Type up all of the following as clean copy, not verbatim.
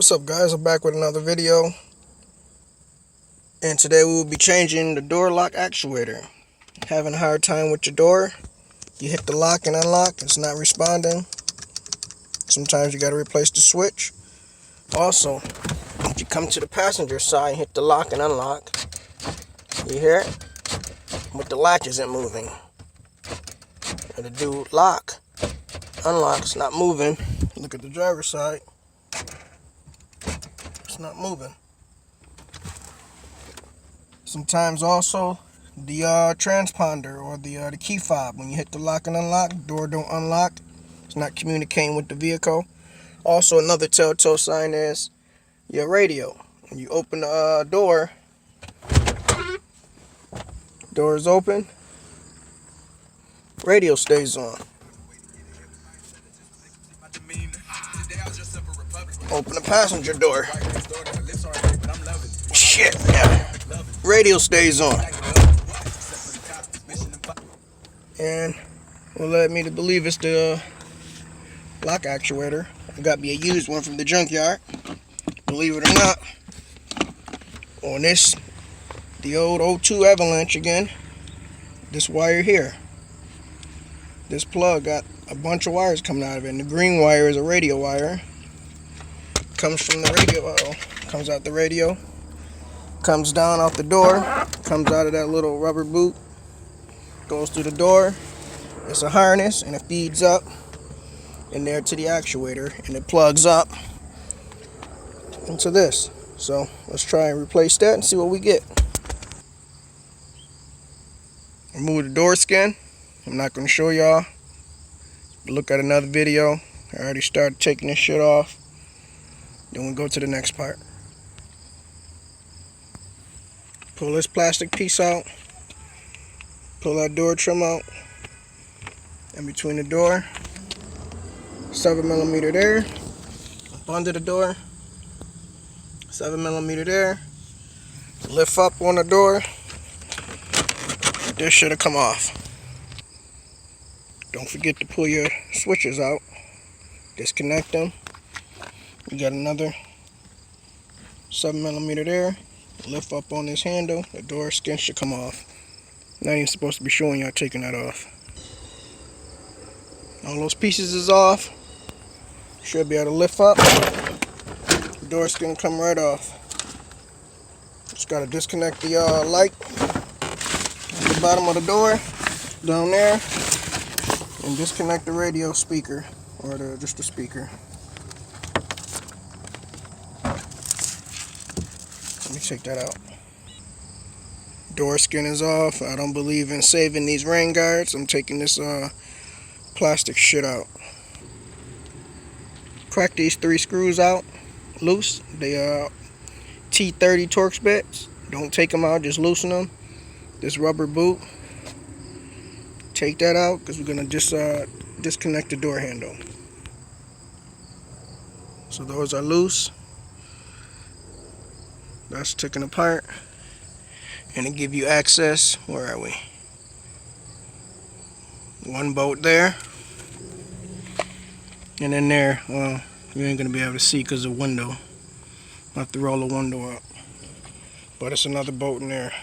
What's up, guys? I'm back with another video, and today we will be changing the door lock actuator. Having a hard time with your door, you hit the lock and unlock, it's not responding. Sometimes you got to replace the switch. Also, if you come to the passenger side and hit the lock and unlock, you hear it? But the latch isn't moving. And to do lock, unlock, it's not moving. Look at the driver's side. It's not moving. Sometimes also the transponder or the key fob, when you hit the lock and unlock, door don't unlock. It's not communicating with the vehicle. Also, another telltale sign is your radio. When you open the door is open, radio stays on. Open the passenger door. Shit, yeah. Radio stays on. And will led me to believe it's the lock actuator. I got me a used one from the junkyard. Believe it or not, on this, the old 02 Avalanche again, this wire here, this plug got a bunch of wires coming out of it, and the green wire is a radio wire. Comes from the radio, comes out the radio, comes down out the door, comes out of that little rubber boot, goes through the door. It's a harness, and it feeds up in there to the actuator, and it plugs up into this. So let's try and replace that and see what we get. Remove the door skin. I'm not going to show y'all. Look at another video. I already started taking this shit off. Then we'll go to the next part. Pull this plastic piece out. Pull that door trim out. In between the door, 7mm there. Up under the door, 7mm there. Lift up on the door. This should have come off. Don't forget to pull your switches out. Disconnect them. You got another 7mm there. Lift up on this handle. The door skin should come off. Not even supposed to be showing y'all taking that off. All those pieces is off. Should be able to lift up. The door skin come right off. Just gotta disconnect the light at the bottom of the door down there, and disconnect the radio speaker or just the speaker. Let me take that out. Door skin is off. I don't believe in saving these rain guards. I'm taking this plastic shit out. Crack these 3 screws out loose. They are T30 Torx bits. Don't take them out, just loosen them. This rubber boot, take that out because we're gonna just disconnect the door handle. So those are loose. That's taken apart, and it give you access. Where are we? One bolt there, and then there. Well, you ain't gonna be able to see because of the window. I'll have to roll the window up, but it's another bolt in there.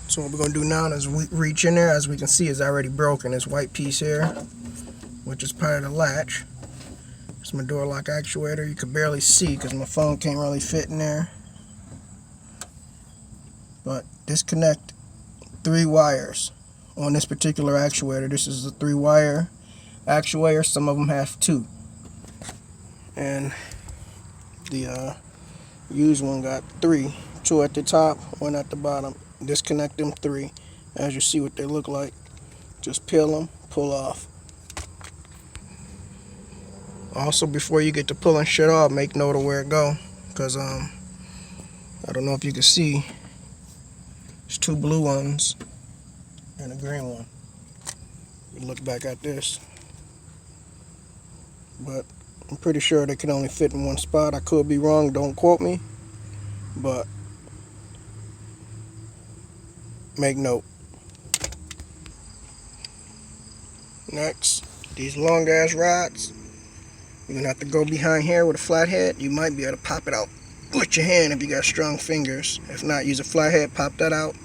So what we're gonna do now is we reach in there. As we can see, it's already broken. This white piece here, which is part of the latch. It's my door lock actuator. You can barely see because my phone can't really fit in there. But disconnect 3 wires on this particular actuator. This is a 3-wire actuator. Some of them have 2. And the used one got 3. 2 at the top, 1 at the bottom. Disconnect them 3. As you see what they look like. Just peel them, pull off. Also, before you get to pulling shit off, make note of where it go. Because I don't know if you can see, there's 2 blue ones and a green one. You look back at this. But I'm pretty sure they can only fit in one spot. I could be wrong, don't quote me. But make note. Next, these long ass rods. You're gonna have to go behind here with a flathead. You might be able to pop it out with your hand if you got strong fingers. If not, use a flathead, pop that out,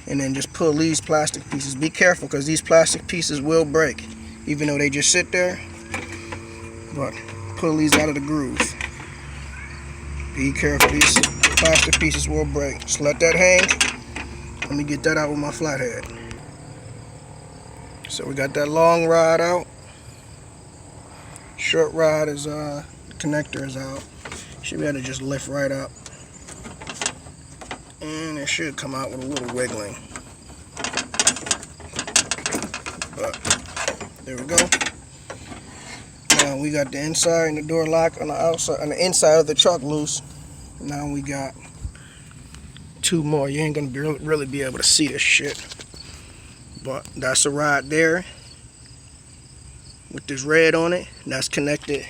and then just pull these plastic pieces. Be careful, because these plastic pieces will break, even though they just sit there. But pull these out of the groove. Be careful, these plastic pieces will break. Just let that hang. Let me get that out with my flathead. So we got that long rod out. Short rod is the connector is out. Should be able to just lift right up, and it should come out with a little wiggling. But there we go. Now we got the inside and the door lock on the outside, on the inside of the truck loose. Now we got two more. You ain't gonna really be able to see this shit, but that's a rod there with this red on it. That's connected.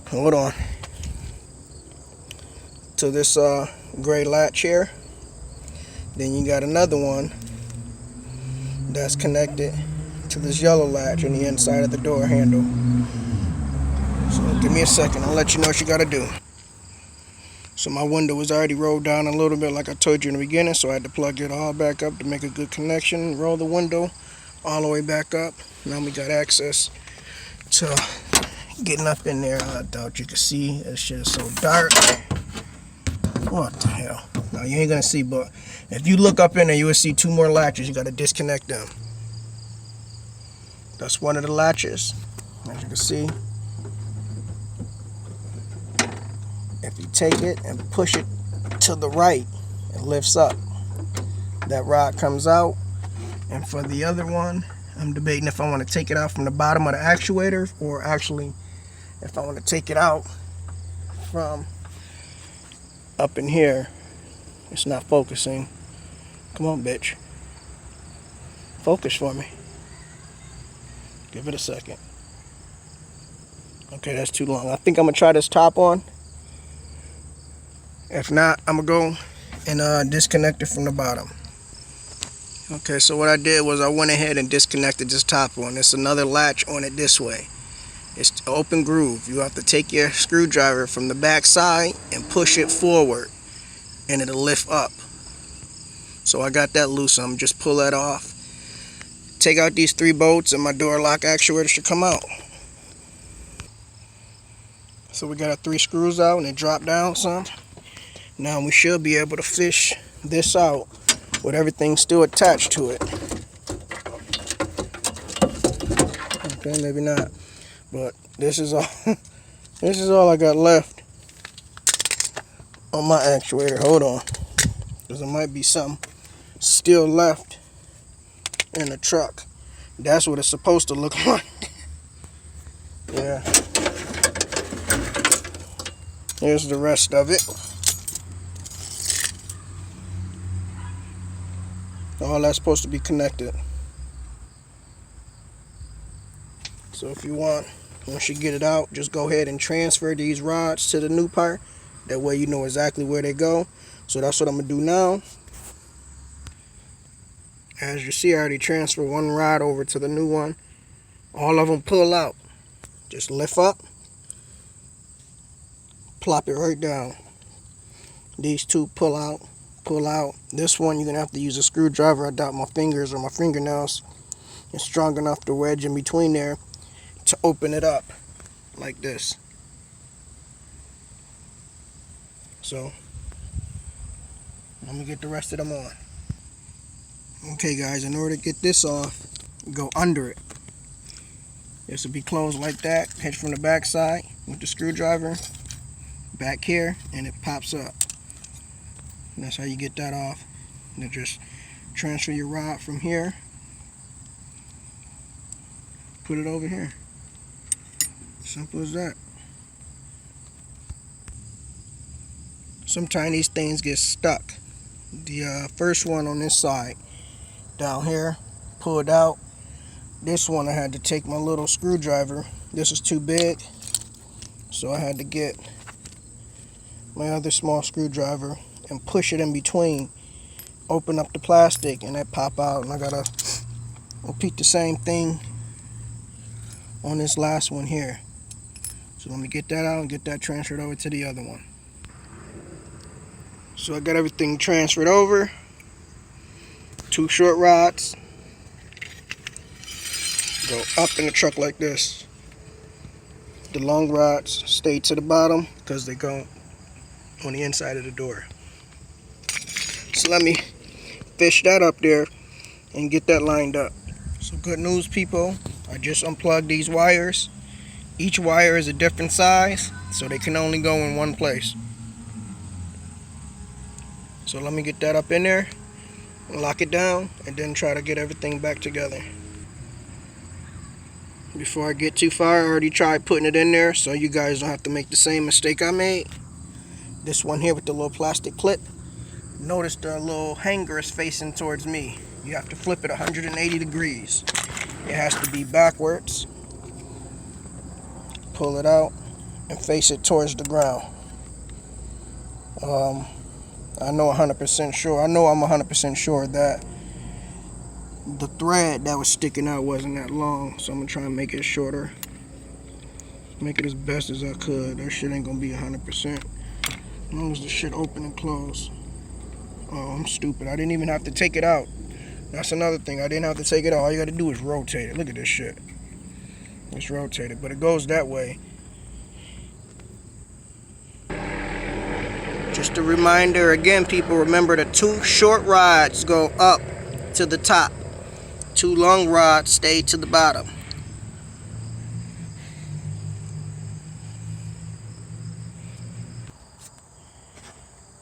Hold on. To this gray latch here. Then you got another one that's connected to this yellow latch on the inside of the door handle. So give me a second, I'll let you know what you gotta do. So my window was already rolled down a little bit like I told you in the beginning, so I had to plug it all back up to make a good connection. Roll the window all the way back up. Now we got access to getting up in there. I doubt you can see. This shit is so dark. What the hell? Now you ain't gonna see, but if you look up in there, you will see two more latches. You gotta disconnect them. That's one of the latches, as you can see. If you take it and push it to the right, it lifts up. That rod comes out. And for the other one, I'm debating if I want to take it out from the bottom of the actuator, or actually if I want to take it out from up in here. It's not focusing. Come on, bitch. Focus for me. Give it a second. Okay, that's too long. I think I'm going to try this top on. If not, I'm going to go and disconnect it from the bottom. Okay, so what I did was I went ahead and disconnected this top one. It's another latch on it this way. It's open groove. You have to take your screwdriver from the back side and push it forward, and it'll lift up. So I got that loose. I'm just pull that off. Take out these 3 bolts, and my door lock actuator should come out. So we got our 3 screws out, and it dropped down some. Now we should be able to fish this out with everything still attached to it. Okay, maybe not, but this is all. This is all I got left on my actuator. Hold on, because there might be something still left in the truck. That's what it's supposed to look like. Yeah. Here's the rest of it. All that's supposed to be connected. So if you want, once you get it out, just go ahead and transfer these rods to the new part. That way you know exactly where they go. So that's what I'm going to do now. As you see, I already transferred one rod over to the new one. All of them pull out. Just lift up. Plop it right down. These 2 pull out. Pull out. This one you're gonna have to use a screwdriver. I doubt my fingers or my fingernails is strong enough to wedge in between there to open it up like this. So let me get the rest of them on. Okay guys, in order to get this off, go under it. This will be closed like that. Hitch from the back side with the screwdriver back here, and it pops up. And that's how you get that off. And just transfer your rod from here, put it over here. Simple as that. Sometimes these things get stuck. The first one on this side down here pulled out. This one I had to take my little screwdriver. This is too big, so I had to get my other small screwdriver and push it in between, open up the plastic, and that pop out. And I gotta repeat the same thing on this last one here. So let me get that out and get that transferred over to the other one. So I got everything transferred over. 2 short rods go up in the truck like this. The long rods stay to the bottom because they go on the inside of the door. So let me fish that up there and get that lined up. So good news, people, I just unplugged these wires. Each wire is a different size, so they can only go in one place. So let me get that up in there, lock it down, and then try to get everything back together. Before I get too far, I already tried putting it in there so you guys don't have to make the same mistake I made. This one here with the little plastic clip, notice the little hanger is facing towards me. You have to flip it 180 degrees. It has to be backwards. Pull it out and face it towards the ground. I know 100% sure. I'm 100% sure that the thread that was sticking out wasn't that long, so I'm gonna try and make it shorter. Make it as best as I could. That shit ain't gonna be 100%. As long as the shit open and close. Oh, I'm stupid. I didn't even have to take it out. That's another thing. I didn't have to take it out. All you gotta do is rotate it. Look at this shit. It's rotated, but it goes that way. Just a reminder again, people, remember the 2 short rods go up to the top. 2 long rods stay to the bottom.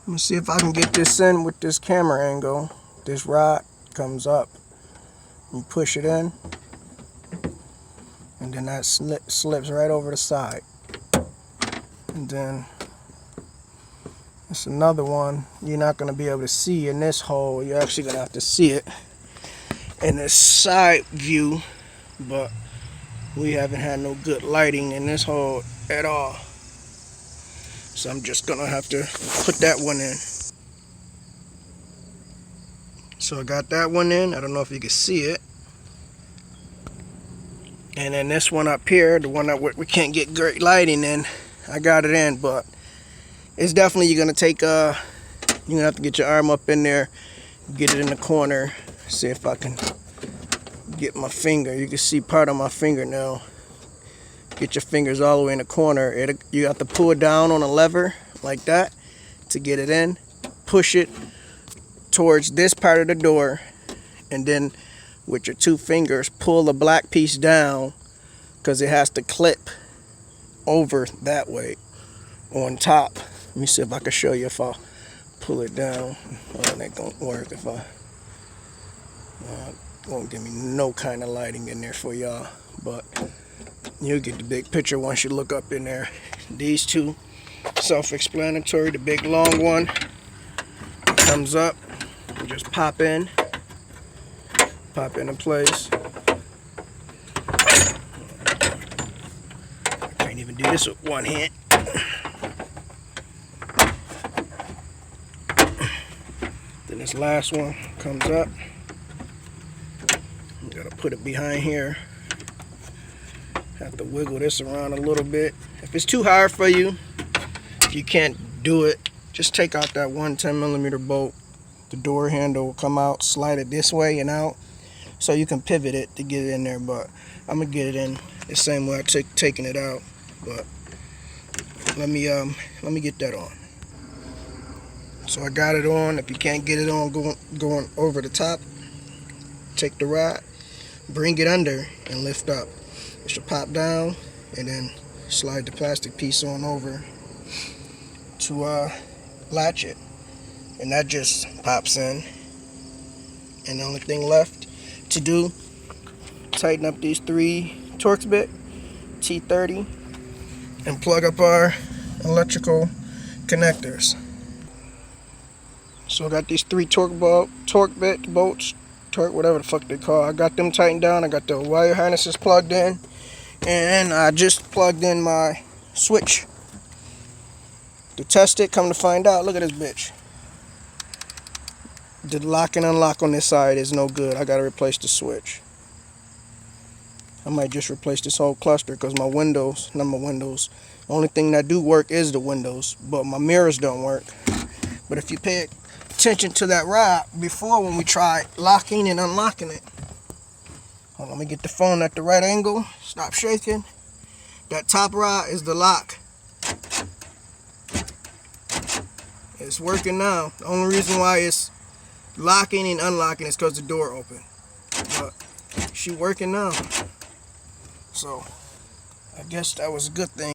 Let me see if I can get this in with this camera angle. This rod comes up. You push it in, and then that slips right over the side. And then it's another one you're not going to be able to see in this hole. You're actually going to have to see it in this side view, but we haven't had no good lighting in this hole at all. So I'm just going to have to put that one in. So I got that one in. I don't know if you can see it. And then this one up here, the one that we can't get great lighting in, I got it in, but it's definitely, you're gonna have to get your arm up in there, get it in the corner, see if I can get my finger. You can see part of my finger now. Get your fingers all the way in the corner. You have to pull it down on a lever like that to get it in. Push it towards this part of the door, and then with your 2 fingers pull the black piece down, because it has to clip over that way on top. Let me see if I can show you if I pull it down. Oh, that ain't gonna work if I won't give me no kind of lighting in there for y'all, but you'll get the big picture once you look up in there. These 2 self-explanatory. The big long one comes up, you just pop into place. I can't even do this with one hand. Then this last one comes up. You gotta put it behind here. Have to wiggle this around a little bit. If it's too hard for you, if you can't do it, just take out that 110mm bolt. The door handle will come out, slide it this way and out, so you can pivot it to get it in there. But I'm gonna get it in the same way I taking it out. But let me get that on. So I got it on. If you can't get it on going over the top, take the rod, bring it under, and lift up. It should pop down, and then slide the plastic piece on over to latch it, and that just pops in. And the only thing left to do, tighten up these 3 Torx bit T30 and plug up our electrical connectors. So I got these 3 torque bit bolts, whatever the fuck they call. I got them tightened down. I got the wire harnesses plugged in, and I just plugged in my switch to test it. Come to find out, look at this bitch. The lock and unlock on this side is no good. I gotta replace the switch. I might just replace this whole cluster because my windows, not my windows, the only thing that do work is the windows, but my mirrors don't work. But if you pay attention to that rod before when we tried locking and unlocking it. Hold on, let me get the phone at the right angle. Stop shaking. That top rod is the lock. It's working now. The only reason why it's locking and unlocking is because the door open. But she's working now. So I guess that was a good thing.